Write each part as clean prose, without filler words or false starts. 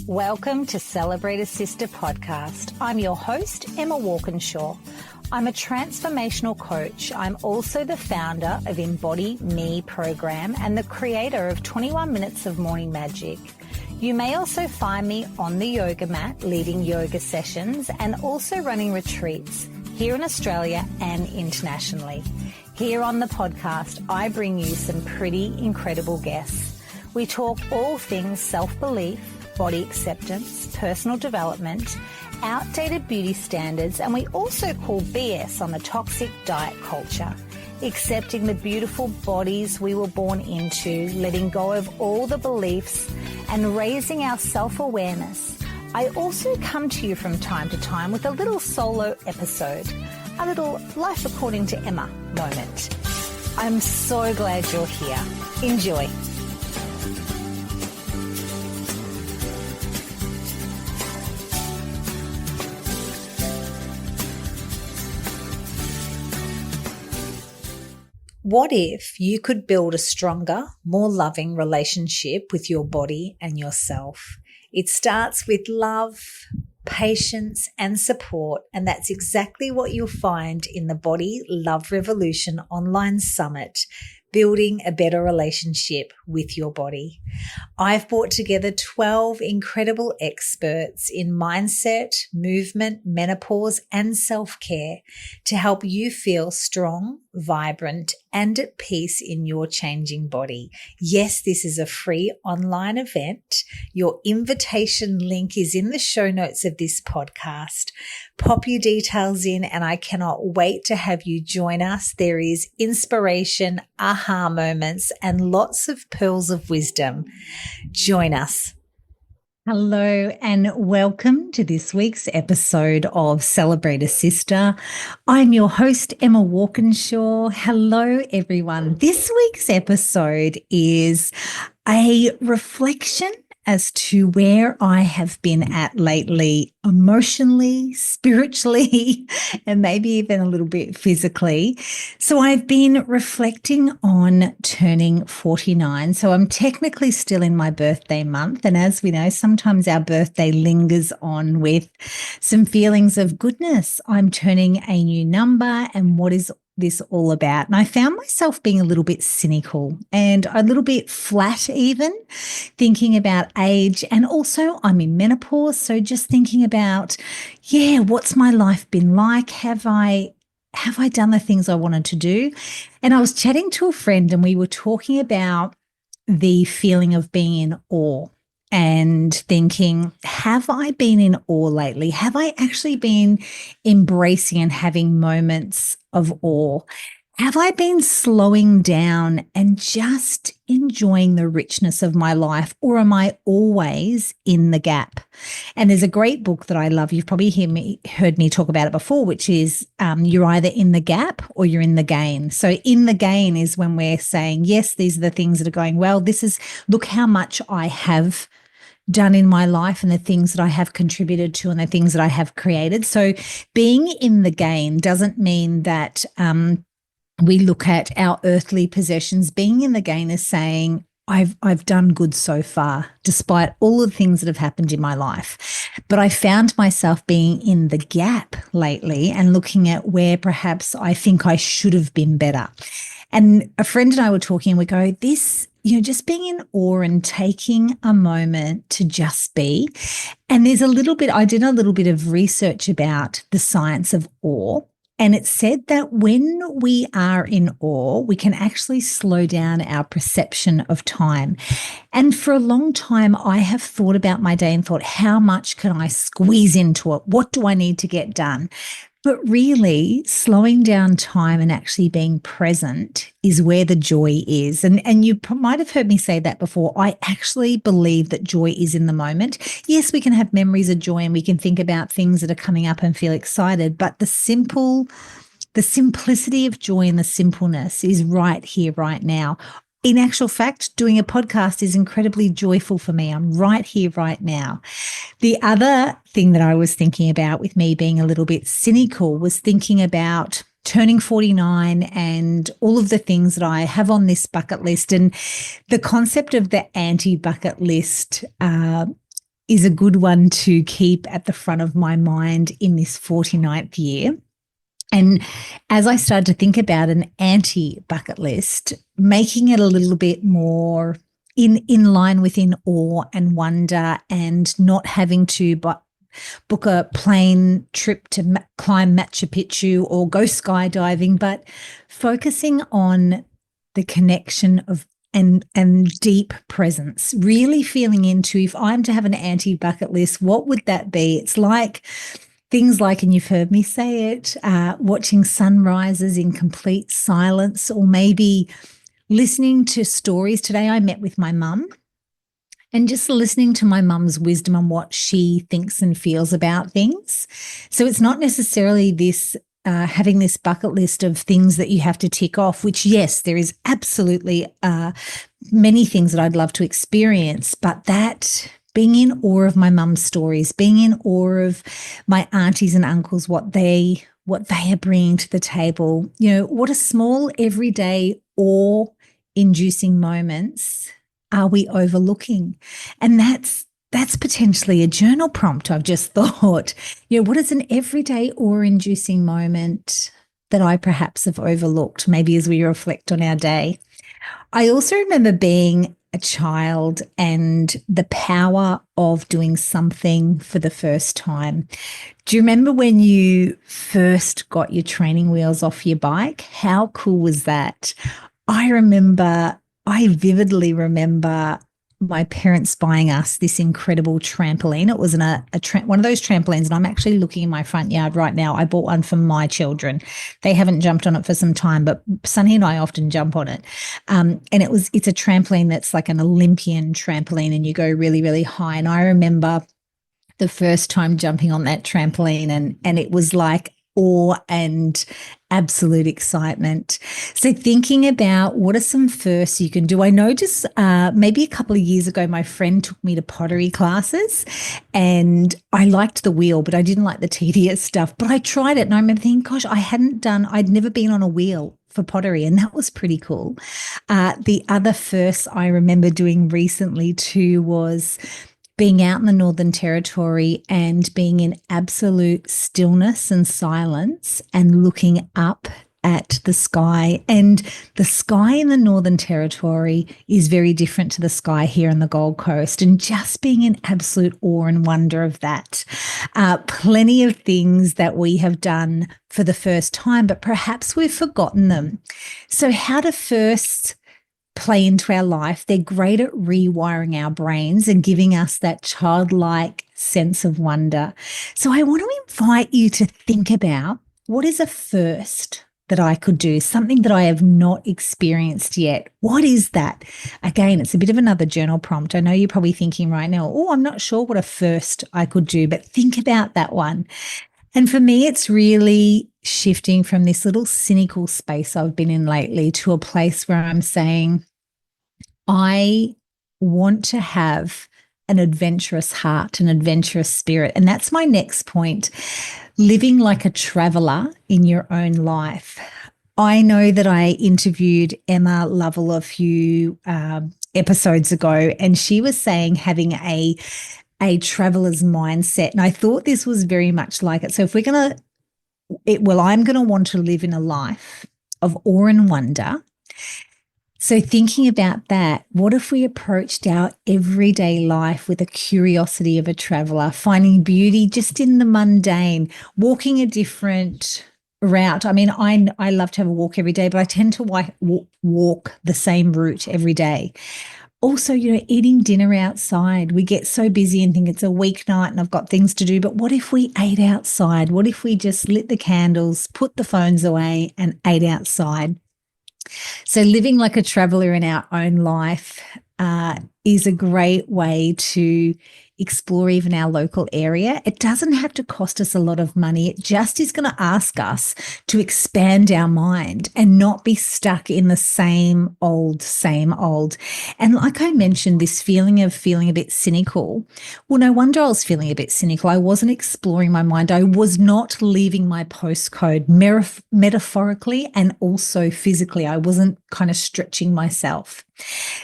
Welcome to Celebrate a Sister podcast. I'm your host, Emma Walkinshaw. I'm a transformational coach. I'm also the founder of Embody Me program and the creator of 21 Minutes of Morning Magic. You may also find me on the yoga mat leading yoga sessions and also running retreats here in Australia and internationally. Here on the podcast, I bring you some pretty incredible guests. We talk all things self-belief, body acceptance, personal development, outdated beauty standards, and we also call BS on the toxic diet culture, accepting the beautiful bodies we were born into, letting go of all the beliefs, and raising our self-awareness. I also come to you from time to time with a little solo episode, a little Life According to Emma moment. I'm so glad you're here. Enjoy. What if you could build a stronger, more loving relationship with your body and yourself? It starts with love, patience, and support, and that's exactly what you'll find in the Body Love Revolution online summit, Building a Better Relationship with Your Body. I've brought together 12 incredible experts in mindset, movement, menopause, and self-care to help you feel strong, vibrant, and at peace in your changing body. Yes, this is a free online event. Your invitation link is in the show notes of this podcast. Pop your details in, and I cannot wait to have you join us. There is inspiration, aha moments, and lots of pearls of wisdom. Join us. Hello and welcome to this week's episode of Celebrate a Sister. I'm your host, Emma Walkinshaw. Hello, everyone. This week's episode is a reflection as to where I have been at lately, emotionally, spiritually, and maybe even a little bit physically. So I've been reflecting on turning 49. So I'm technically still in my birthday month. And as we know, sometimes our birthday lingers on with some feelings of goodness. I'm turning a new number, and what is this all about? And I found myself being a little bit cynical and a little bit flat even, thinking about age, and also I'm in menopause. So just thinking about, what's my life been like? Have I done the things I wanted to do? And I was chatting to a friend and we were talking about the feeling of being in awe. And thinking, have I been in awe lately? Have I actually been embracing and having moments of awe? Have I been slowing down and just enjoying the richness of my life, or am I always in the gap? And there's a great book that I love. You've probably heard me talk about it before, which is you're either in the gap or you're in the gain. So in the gain is when we're saying, yes, these are the things that are going well. Look how much I have done in my life and the things that I have contributed to and the things that I have created. So being in the gain doesn't mean that we look at our earthly possessions. Being in the gain is saying, I've done good so far, despite all the things that have happened in my life. But I found myself being in the gap lately and looking at where perhaps I think I should have been better. And a friend and I were talking and we go, just being in awe and taking a moment to just be. And I did a little bit of research about the science of awe. And it said that when we are in awe, we can actually slow down our perception of time. And for a long time, I have thought about my day and thought, how much can I squeeze into it? What do I need to get done? But really, slowing down time and actually being present is where the joy is. And you might have heard me say that before. I actually believe that joy is in the moment. Yes, we can have memories of joy and we can think about things that are coming up and feel excited, but the simplicity of joy and the simpleness is right here, right now. In actual fact, doing a podcast is incredibly joyful for me. I'm right here, right now. The other thing that I was thinking about with me being a little bit cynical was thinking about turning 49 and all of the things that I have on this bucket list, and the concept of the anti-bucket list is a good one to keep at the front of my mind in this 49th year. And as I started to think about an anti-bucket list, making it a little bit more in line within awe and wonder, and not having to book a plane trip to climb Machu Picchu or go skydiving, but focusing on the connection of and deep presence, really feeling into, if I'm to have an anti-bucket list, what would that be? It's like things like, and you've heard me say it, watching sunrises in complete silence, or maybe listening to stories. Today I met with my mum, and just listening to my mum's wisdom on what she thinks and feels about things. So it's not necessarily this having this bucket list of things that you have to tick off, which, yes, there is absolutely many things that I'd love to experience, but that being in awe of my mum's stories, being in awe of my aunties and uncles, what they are bringing to the table, what a small everyday awe-inducing moments are we overlooking? And that's potentially a journal prompt. I've just thought, what is an everyday awe-inducing moment that I perhaps have overlooked, maybe as we reflect on our day? I also remember being a child and the power of doing something for the first time. Do you remember when you first got your training wheels off your bike? How cool was that? I vividly remember my parents buying us this incredible trampoline. It was one of those trampolines, and I'm actually looking in my front yard right now. I bought one for my children. They haven't jumped on it for some time, but Sonny and I often jump on it. And it's a trampoline that's like an Olympian trampoline, and you go really, really high. And I remember the first time jumping on that trampoline, and it was like awe and absolute excitement. So thinking about what are some firsts you can do. I know just maybe a couple of years ago, my friend took me to pottery classes, and I liked the wheel, but I didn't like the tedious stuff. But I tried it, and I remember thinking, gosh, I'd never been on a wheel for pottery, and that was pretty cool. The other first I remember doing recently too was being out in the Northern Territory and being in absolute stillness and silence and looking up at the sky. And the sky in the Northern Territory is very different to the sky here on the Gold Coast, and just being in absolute awe and wonder of that. Plenty of things that we have done for the first time, but perhaps we've forgotten them. So how to first play into our life? They're great at rewiring our brains and giving us that childlike sense of wonder. So I want to invite you to think about, what is a first that I could do, something that I have not experienced yet? What is that? Again, it's a bit of another journal prompt. I know you're probably thinking right now, oh, I'm not sure what a first I could do, but think about that one. And for me, it's really shifting from this little cynical space I've been in lately to a place where I'm saying, I want to have an adventurous heart, an adventurous spirit. And that's my next point, living like a traveler in your own life. I know that I interviewed Emma Lovell a few episodes ago, and she was saying having a traveler's mindset. And I thought this was very much like it. So if I'm going to want to live in a life of awe and wonder. So thinking about that, what if we approached our everyday life with a curiosity of a traveler, finding beauty just in the mundane, walking a different route? I mean, I love to have a walk every day, but I tend to walk the same route every day. Also, eating dinner outside. We get so busy and think it's a weeknight and I've got things to do. But what if we ate outside? What if we just lit the candles, put the phones away, and ate outside? So living like a traveler in our own life is a great way to explore even our local area. It doesn't have to cost us a lot of money. It just is going to ask us to expand our mind and not be stuck in the same old. And like I mentioned, this feeling of feeling a bit cynical. Well, no wonder I was feeling a bit cynical. I wasn't exploring my mind. I was not leaving my postcode metaphorically and also physically. I wasn't kind of stretching myself.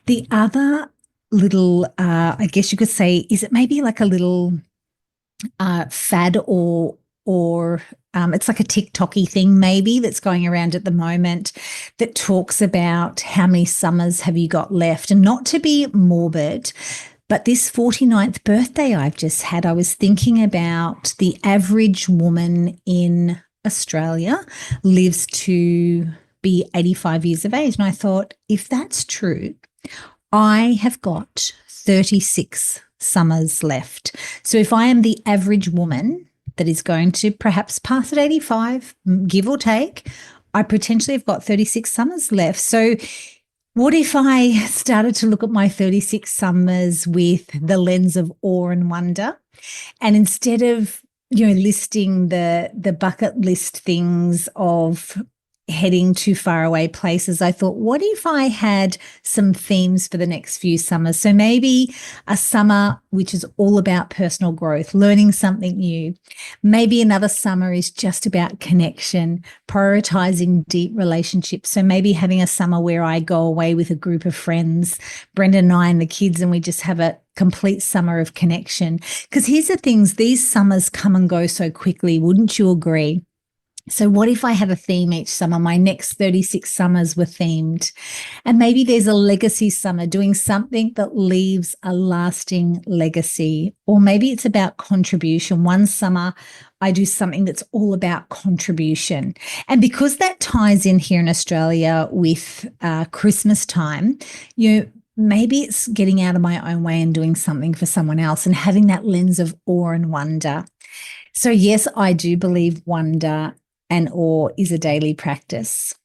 The other little, I guess you could say, is it maybe like a little fad or it's like a TikToky thing maybe that's going around at the moment that talks about how many summers have you got left. And not to be morbid, but this 49th birthday I've just had, I was thinking about the average woman in Australia lives to be 85 years of age. And I thought, if that's true, I have got 36 summers left. So if I am the average woman that is going to perhaps pass at 85, give or take, I potentially have got 36 summers left. So what if I started to look at my 36 summers with the lens of awe and wonder? And instead of, listing the bucket list things of heading to faraway places, I thought, what if I had some themes for the next few summers? So maybe a summer which is all about personal growth, learning something new. Maybe another summer is just about connection, prioritizing deep relationships. So maybe having a summer where I go away with a group of friends, Brenda and I and the kids, and we just have a complete summer of connection. Because here's the things, these summers come and go so quickly. Wouldn't you agree? So what if I have a theme each summer? My next 36 summers were themed. And maybe there's a legacy summer, doing something that leaves a lasting legacy. Or maybe it's about contribution. One summer, I do something that's all about contribution. And because that ties in here in Australia with Christmas time, maybe it's getting out of my own way and doing something for someone else and having that lens of awe and wonder. So yes, I do believe wonder and awe is a daily practice.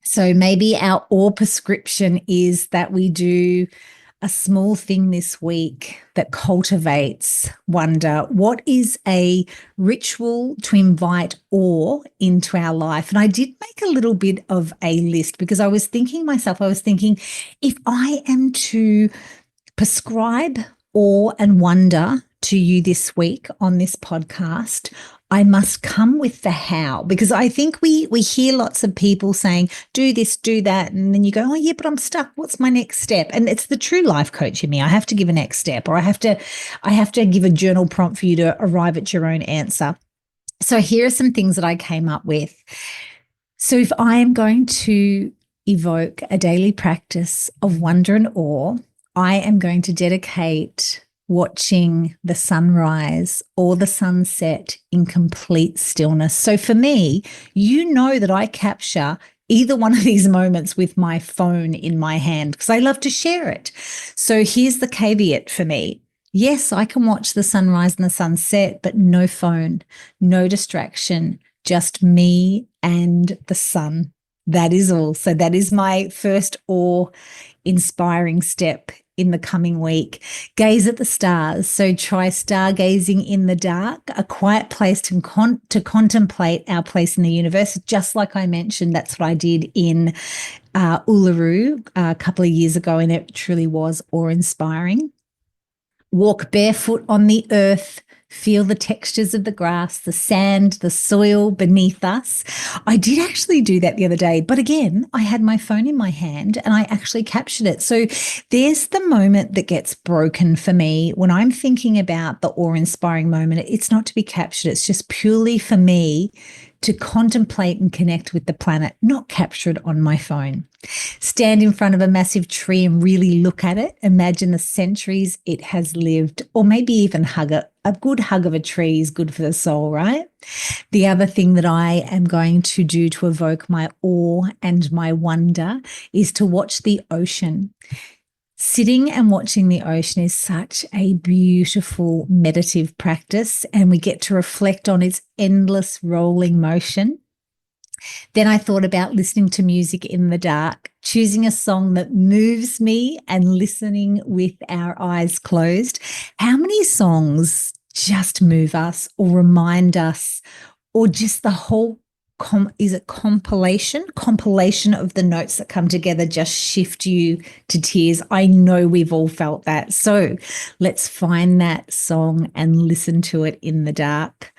So maybe our awe prescription is that we do a small thing this week that cultivates wonder. What is a ritual to invite awe into our life? And I did make a little bit of a list because I was thinking, if I am to prescribe awe and wonder to you this week on this podcast, I must come with the how, because I think we hear lots of people saying, do this, do that. And then you go, oh yeah, but I'm stuck. What's my next step? And it's the true life coach in me. I have to give a next step, or I have to give a journal prompt for you to arrive at your own answer. So here are some things that I came up with. So if I am going to evoke a daily practice of wonder and awe, I am going to dedicate watching the sunrise or the sunset in complete stillness. So for me, that I capture either one of these moments with my phone in my hand because I love to share it. So here's the caveat for me. Yes, I can watch the sunrise and the sunset, but no phone, no distraction, just me and the sun. That is all. So that is my first awe-inspiring step in the coming week. Gaze at the stars. So try stargazing in the dark, a quiet place to contemplate our place in the universe. Just like I mentioned, that's what I did in Uluru a couple of years ago, and it truly was awe-inspiring. Walk barefoot on the earth. Feel the textures of the grass, the sand, the soil beneath us. I did actually do that the other day, but again, I had my phone in my hand and I actually captured it. So there's the moment that gets broken for me when I'm thinking about the awe-inspiring moment. It's not to be captured. It's just purely for me to contemplate and connect with the planet, not capture it on my phone. Stand in front of a massive tree and really look at it. Imagine the centuries it has lived, or maybe even hug it. A good hug of a tree is good for the soul, right? The other thing that I am going to do to evoke my awe and my wonder is to watch the ocean. Sitting and watching the ocean is such a beautiful meditative practice, and we get to reflect on its endless rolling motion. Then I thought about listening to music in the dark, choosing a song that moves me and listening with our eyes closed. How many songs just move us or remind us, or just the whole compilation of the notes that come together just shift you to tears? I know we've all felt that. So let's find that song and listen to it in the dark.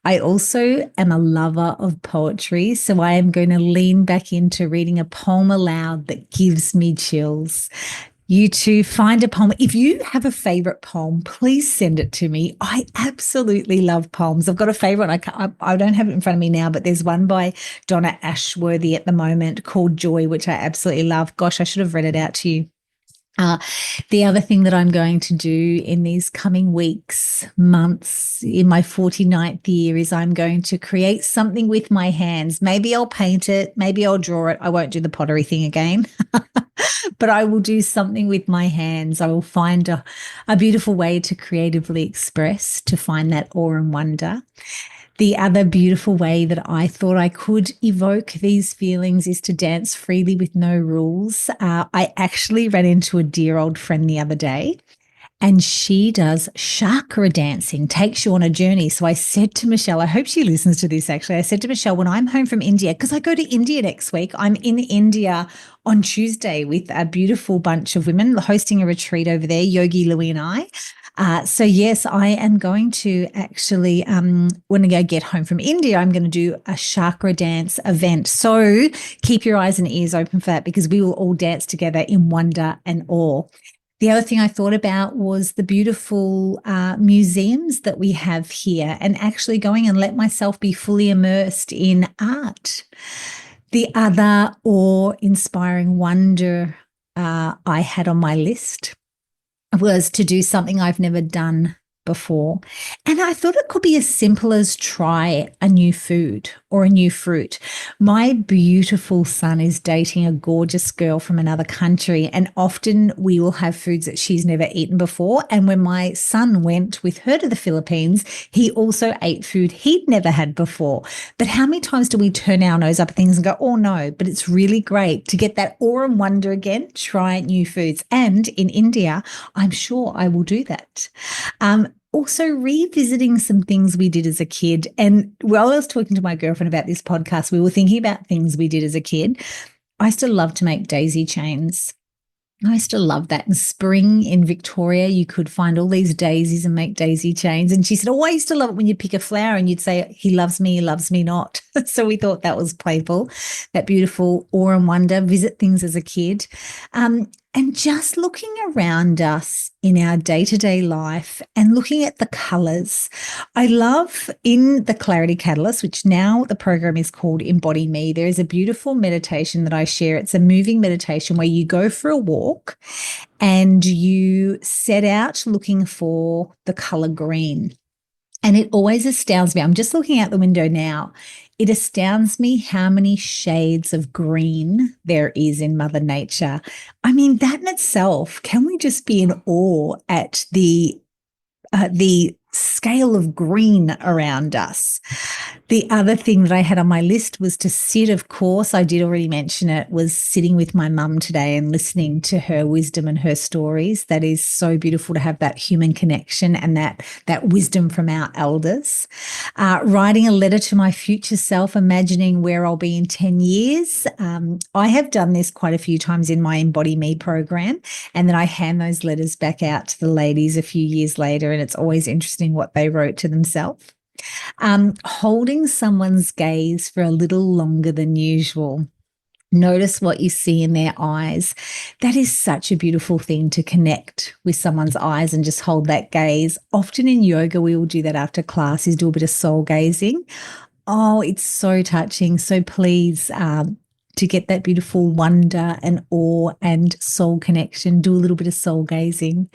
I also am a lover of poetry, so I am going to lean back into reading a poem aloud that gives me chills. You too. Find a poem. If you have a favorite poem, please send it to me. I absolutely love poems. I've got a favorite one. I don't have it in front of me now, but there's one by Donna Ashworthy at the moment called Joy, which I absolutely love. Gosh, I should have read it out to you. The other thing that I'm going to do in these coming weeks, months, in my 49th year is I'm going to create something with my hands. Maybe I'll paint it. Maybe I'll draw it. I won't do the pottery thing again, but I will do something with my hands. I will find a beautiful way to creatively express, to find that awe and wonder. The other beautiful way that I thought I could evoke these feelings is to dance freely with no rules. I actually ran into a dear old friend the other day, and she does chakra dancing, takes you on a journey. So I said to Michelle, I hope she listens to this actually. I said to Michelle, when I'm home from India, because I go to India next week, I'm in India on Tuesday with a beautiful bunch of women hosting a retreat over there, Yogi, Louie, and I. So yes, I am going to actually, when I get home from India, I'm going to do a chakra dance event. So keep your eyes and ears open for that, because we will all dance together in wonder and awe. The other thing I thought about was the beautiful museums that we have here, and actually going and let myself be fully immersed in art. The other awe-inspiring wonder I had on my list was to do something I've never done before. And I thought it could be as simple as try a new food or a new fruit. My beautiful son is dating a gorgeous girl from another country, and often we will have foods that she's never eaten before. And when my son went with her to the Philippines, he also ate food he'd never had before. But how many times do we turn our nose up at things and go, oh no, but it's really great to get that awe and wonder again, try new foods. And in India, I'm sure I will do that. Also revisiting some things we did as a kid. And while I was talking to my girlfriend about this podcast, we were thinking about things we did as a kid. I used to love to make daisy chains. I used to love that. In spring in Victoria, you could find all these daisies and make daisy chains. And she said, oh, I used to love it when you'd pick a flower and you'd say, he loves me not. So we thought that was playful, that beautiful awe and wonder, visit things as a kid. And just looking around us in our day-to-day life and looking at the colours. I love in the Clarity Catalyst, which now the program is called Embody Me, there is a beautiful meditation that I share. It's a moving meditation where you go for a walk and you set out looking for the colour green. And it always astounds me. I'm just looking out the window now. It astounds me how many shades of green there is in Mother Nature. I mean, that in itself, can we just be in awe at the scale of green around us? The other thing that I had on my list was to sit, of course, I did already mention it, was sitting with my mum today and listening to her wisdom and her stories. That is so beautiful to have that human connection and that wisdom from our elders. Writing a letter to my future self, imagining where I'll be in 10 years. I have done this quite a few times in my Embody Me program, and then I hand those letters back out to the ladies a few years later, and it's always interesting what they wrote to themselves. Holding someone's gaze for a little longer than usual. Notice what you see in their eyes. That is such a beautiful thing, to connect with someone's eyes and just hold that gaze. Often in yoga, we will do that after class, is do a bit of soul gazing. Oh, it's so touching. So please, to get that beautiful wonder and awe and soul connection, do a little bit of soul gazing.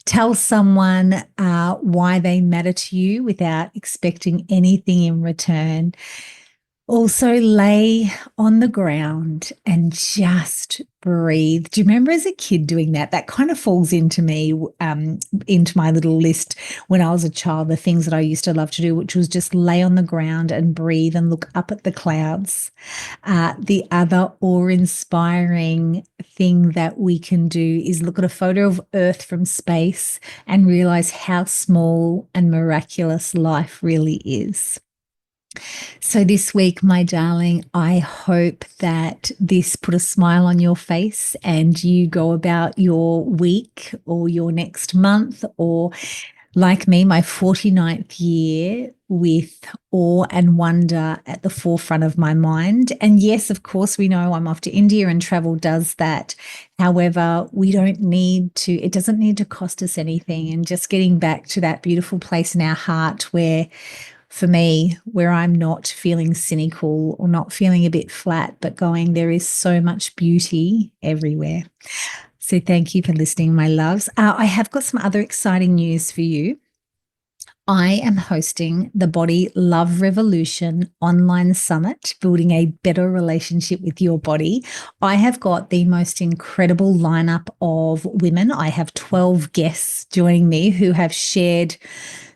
Tell someone why they matter to you without expecting anything in return. Also, lay on the ground and just breathe. Do you remember as a kid doing that? That kind of falls into me, into my little list when I was a child, the things that I used to love to do, which was just lay on the ground and breathe and look up at the clouds. The other awe-inspiring thing that we can do is look at a photo of Earth from space and realize how small and miraculous life really is. So this week, my darling, I hope that this put a smile on your face and you go about your week or your next month or like me, my 49th year with awe and wonder at the forefront of my mind. And yes, of course, we know I'm off to India and travel does that. However, we don't need to, it doesn't need to cost us anything. And just getting back to that beautiful place in our heart where, for me, where I'm not feeling cynical or not feeling a bit flat, but going, there is so much beauty everywhere. So thank you for listening, my loves. I have got some other exciting news for you. I am hosting the Body Love Revolution online summit, building a better relationship with your body. I have got the most incredible lineup of women. I have 12 guests joining me who have shared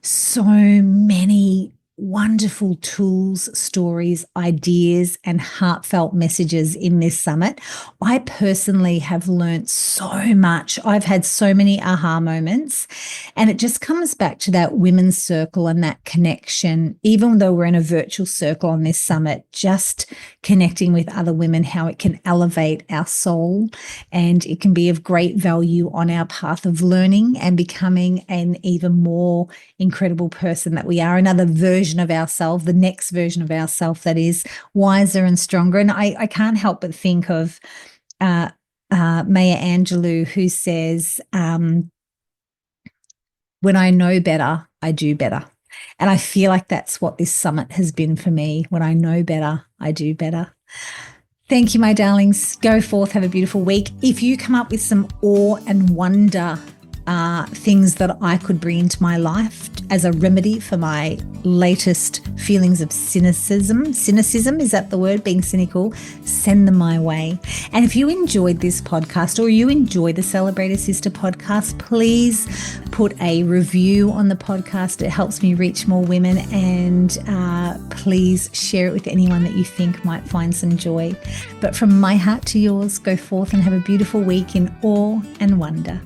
so many wonderful tools, stories, ideas, and heartfelt messages in this summit. I personally have learnt so much. I've had so many aha moments, and it just comes back to that women's circle and that connection. Even though we're in a virtual circle on this summit, just connecting with other women, how it can elevate our soul, and it can be of great value on our path of learning and becoming an even more incredible person that we are, another version of ourselves, the next version of ourselves that is wiser and stronger. And I can't help but think of Maya Angelou, who says, when I know better, I do better. And I feel like that's what this summit has been for me. When I know better, I do better. Thank you, my darlings. Go forth, have a beautiful week. If you come up with some awe and wonder things that I could bring into my life as a remedy for my latest feelings of cynicism, is that the word, being cynical, send them my way. And if you enjoyed this podcast or you enjoy the Celebrate a Sister podcast, please put a review on the podcast. It helps me reach more women, and please share it with anyone that you think might find some joy. But from my heart to yours, go forth and have a beautiful week in awe and wonder.